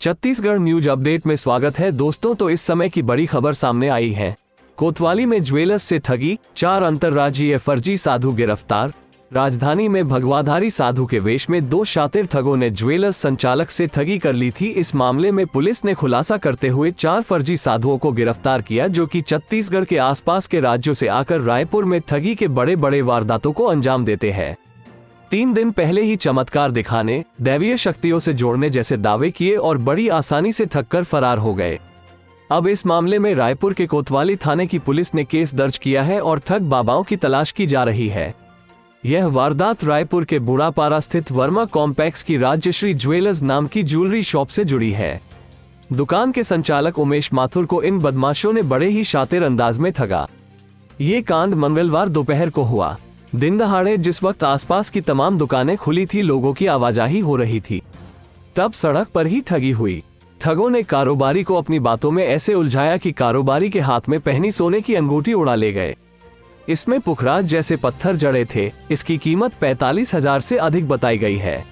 Chhattisgarh news update में स्वागत है दोस्तों। तो इस समय की बड़ी खबर सामने आई है। कोतवाली में ज्वेलर्स से ठगी, 4 अंतर्राज्यीय फर्जी साधु गिरफ्तार। राजधानी में भगवाधारी साधु के वेश में 2 शातिर ठगों ने ज्वेलर्स संचालक से ठगी कर ली थी। इस मामले में पुलिस ने खुलासा करते हुए 4 फर्जी साधुओं को गिरफ्तार किया, जो कि छत्तीसगढ़ के आसपास के राज्यों से आकर रायपुर में ठगी के बड़े बड़े वारदातों को अंजाम देते हैं। 3 दिन पहले ही चमत्कार दिखाने, दैवीय शक्तियों से जोड़ने जैसे दावे किए और बड़ी आसानी से ठगकर फरार हो गए। अब इस मामले में रायपुर के कोतवाली थाने की पुलिस ने केस दर्ज किया है और ठग बाबाओं की तलाश की जा रही है। यह वारदात रायपुर के बुढ़ापारा स्थित वर्मा कॉम्प्लेक्स की राज्यश्री ज्वेलर्स नाम की ज्वेलरी शॉप से जुड़ी है। दुकान के संचालक उमेश माथुर को इन बदमाशों ने बड़े ही शातिर अंदाज में ठगा। ये कांड मंगलवार दोपहर को हुआ। दिन दहाड़े जिस वक्त आसपास की तमाम दुकानें खुली थी, लोगों की आवाजाही हो रही थी, तब सड़क पर ही ठगी हुई। ठगों ने कारोबारी को अपनी बातों में ऐसे उलझाया कि कारोबारी के हाथ में पहनी सोने की अंगूठी उड़ा ले गए। इसमें पुखराज जैसे पत्थर जड़े थे। इसकी कीमत 45,000 से अधिक बताई गई है।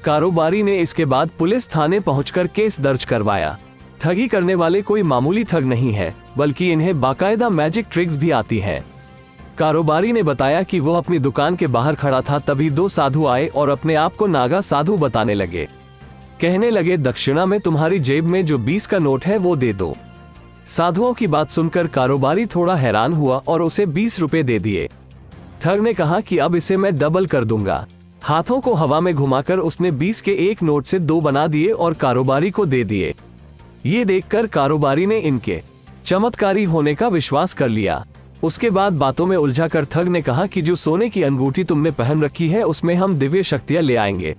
कारोबारी ने इसके बाद पुलिस थाने पहुंचकर केस दर्ज करवाया। ठगी करने वाले कोई मामूली ठग नहीं है, बल्कि इन्हें बाकायदा मैजिक ट्रिक्स भी आती है। कारोबारी ने बताया कि वो अपनी दुकान के बाहर खड़ा था, तभी 2 साधु आए और अपने आप को नागा साधु बताने लगे। कहने लगे, दक्षिणा में तुम्हारी जेब में जो 20 का नोट है वो दे दो। साधुओं की बात सुनकर कारोबारी थोड़ा हैरान हुआ और उसे 20 रुपए दे दिए। ठग ने कहा कि अब इसे मैं डबल कर दूंगा। हाथों को हवा में घुमाकर उसने 20 के एक नोट से 2 बना दिए और कारोबारी को दे दिए। ये देखकर कारोबारी ने इनके चमत्कारी होने का विश्वास कर लिया। उसके बाद बातों में उलझाकर ठग ने कहा कि जो सोने की अंगूठी तुमने पहन रखी है उसमें हम दिव्य शक्तियां ले आएंगे।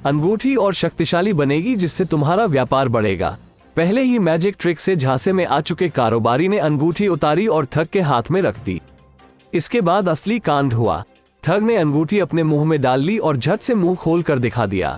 अंगूठी और शक्तिशाली बनेगी, जिससे तुम्हारा व्यापार बढ़ेगा। पहले ही मैजिक ट्रिक से झांसे में आ चुके कारोबारी ने अंगूठी उतारी और ठग के हाथ में रख दी। इसके बाद असली कांड हुआ। ठग ने अंगूठी अपने मुंह में डाल ली और झट से मुंह खोल कर दिखा दिया।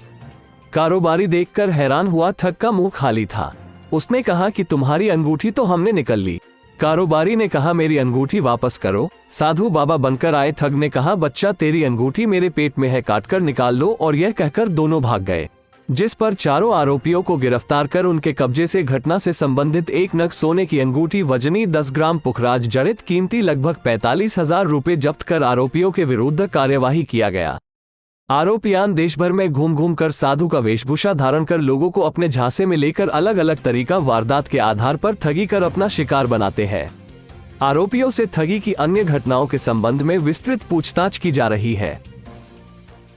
कारोबारी देखकर हैरान हुआ। ठग का मुंह खाली था। उसने कहा कि तुम्हारी अंगूठी तो हमने निकल ली। कारोबारी ने कहा, मेरी अंगूठी वापस करो। साधु बाबा बनकर आए। ठग ने कहा, बच्चा तेरी अंगूठी मेरे पेट में है, काटकर निकाल लो। और यह कहकर दोनों भाग गए, जिस पर चारों आरोपियों को गिरफ्तार कर उनके कब्जे से घटना से संबंधित 1 नग सोने की अंगूठी, वजनी 10 ग्राम पुखराज जड़ित कीमती लगभग 45,000 रुपए जब्त कर आरोपियों के विरुद्ध कार्यवाही किया गया। आरोपियां देश भर में घूम घूम कर साधु का वेशभूषा धारण कर लोगों को अपने झांसे में लेकर अलग अलग तरीका वारदात के आधार पर ठगी कर अपना शिकार बनाते हैं। आरोपियों से ठगी की अन्य घटनाओं के संबंध में विस्तृत पूछताछ की जा रही है।